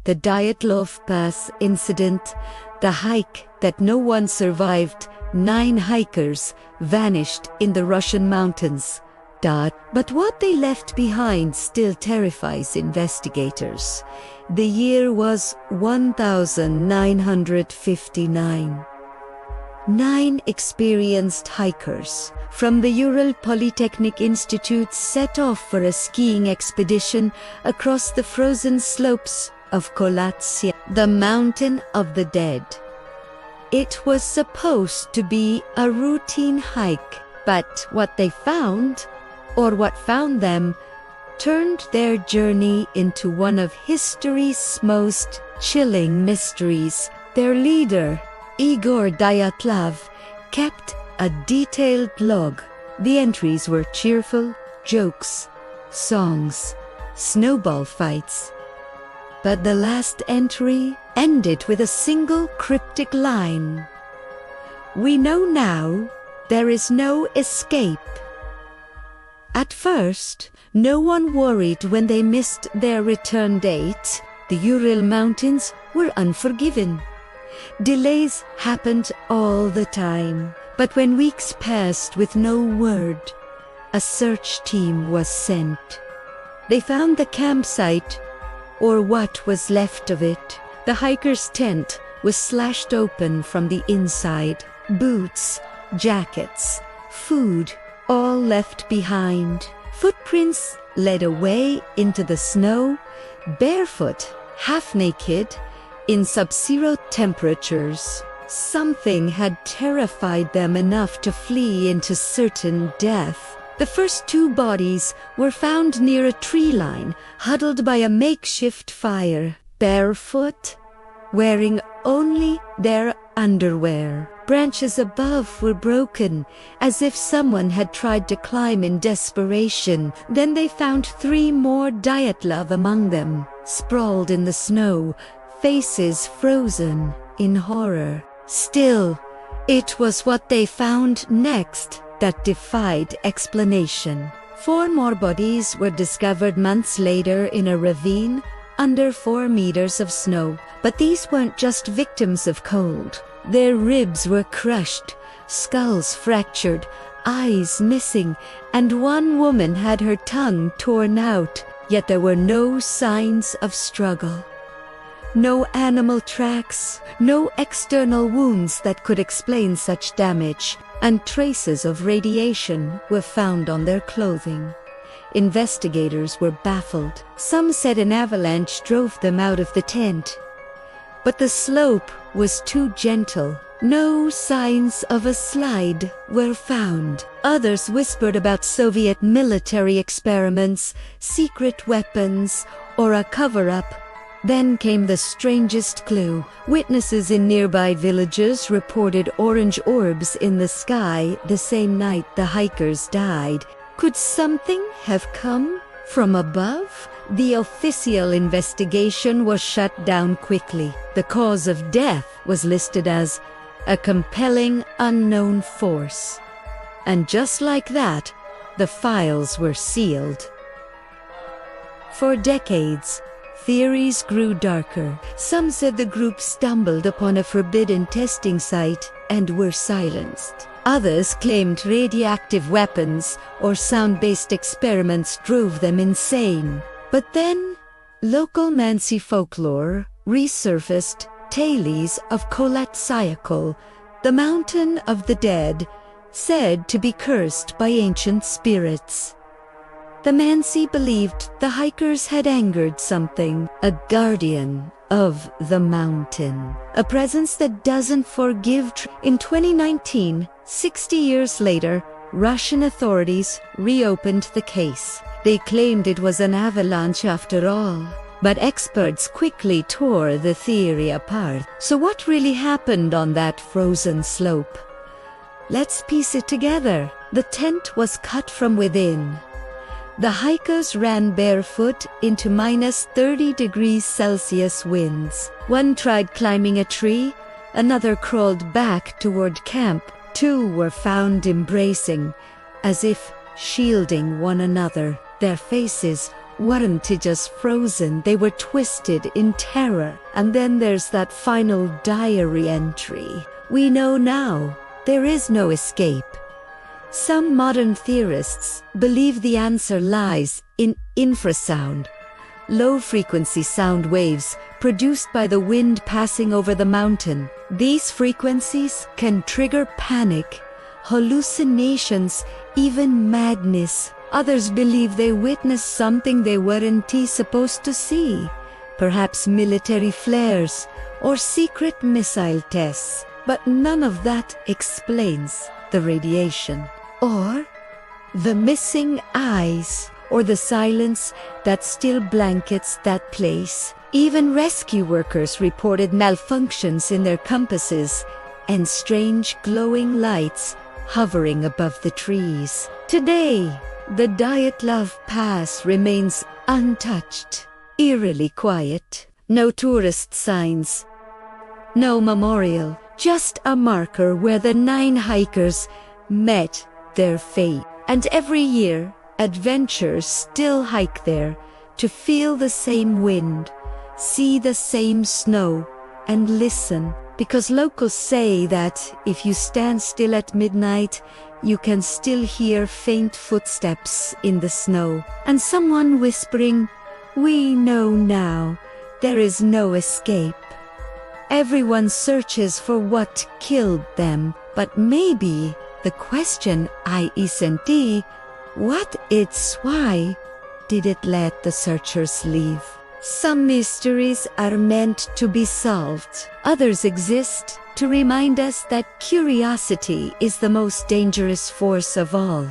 The Dyatlov Pass Incident, the hike that no one survived. 9 hikers vanished in the Russian mountains. But what they left behind still terrifies investigators. The year was 1959. 9 experienced hikers from the Ural Polytechnic Institute set off for a skiing expedition across the frozen slopes of Kolatsia, the Mountain of the Dead. It was supposed to be a routine hike, but what they found, or what found them, turned their journey into one of history's most chilling mysteries. Their leader, Igor Dyatlov, kept a detailed log. The entries were cheerful, jokes, songs, snowball fights. But the last entry ended with a single cryptic line. "We know now there is no escape." At first, no one worried when they missed their return date. The Ural Mountains were unforgiving. Delays happened all the time. But when weeks passed with no word, a search team was sent. They found the campsite, or what was left of it. The hiker's tent was slashed open from the inside. Boots, jackets, food, all left behind. Footprints led away into the snow, barefoot, half-naked, in sub-zero temperatures. Something had terrified them enough to flee into certain death. The first 2 bodies were found near a tree line, huddled by a makeshift fire, barefoot, wearing only their underwear. Branches above were broken, as if someone had tried to climb in desperation. Then they found 3 more Dyatlov among them, sprawled in the snow, faces frozen in horror. Still, it was what they found next that defied explanation. 4 more bodies were discovered months later in a ravine under 4 meters of snow. But these weren't just victims of cold. Their ribs were crushed, skulls fractured, eyes missing, and one woman had her tongue torn out. Yet there were no signs of struggle. No animal tracks, no external wounds that could explain such damage, and traces of radiation were found on their clothing. Investigators were baffled. Some said an avalanche drove them out of the tent. But the slope was too gentle. No signs of a slide were found. Others whispered about Soviet military experiments, secret weapons, or a cover-up. Then came the strangest clue. Witnesses in nearby villages reported orange orbs in the sky the same night the hikers died. Could something have come from above? The official investigation was shut down quickly. The cause of death was listed as a compelling unknown force. And just like that, the files were sealed. For decades, theories grew darker. Some said the group stumbled upon a forbidden testing site and were silenced. Others claimed radioactive weapons or sound-based experiments drove them insane. But then, local Mansi folklore resurfaced tales of Kolatsyakol, the Mountain of the Dead, said to be cursed by ancient spirits. The Mansi believed the hikers had angered something, a guardian of the mountain, a presence that doesn't forgive. In 2019, 60 years later, Russian authorities reopened the case. They claimed it was an avalanche after all. But experts quickly tore the theory apart. So what really happened on that frozen slope? Let's piece it together. The tent was cut from within. The hikers ran barefoot into -30°C winds. One tried climbing a tree, another crawled back toward camp. 2 were found embracing, as if shielding one another. Their faces weren't just frozen, they were twisted in terror. And then there's that final diary entry. We know now, there is no escape. Some modern theorists believe the answer lies in infrasound, low-frequency sound waves produced by the wind passing over the mountain. These frequencies can trigger panic, hallucinations, even madness. Others believe they witnessed something they weren't supposed to see, perhaps military flares or secret missile tests. But none of that explains the radiation, or the missing eyes, or the silence that still blankets that place. Even rescue workers reported malfunctions in their compasses and strange glowing lights hovering above the trees. Today, the Dyatlov Pass remains untouched, eerily quiet. No tourist signs, no memorial, just a marker where the 9 hikers met their fate. And every year, adventurers still hike there to feel the same wind, see the same snow, and listen. Because locals say that if you stand still at midnight, you can still hear faint footsteps in the snow, and someone whispering, "We know now, there is no escape." Everyone searches for what killed them, but maybe the question isn't what, it's why did it let the searchers leave? Some mysteries are meant to be solved. Others exist to remind us that curiosity is the most dangerous force of all.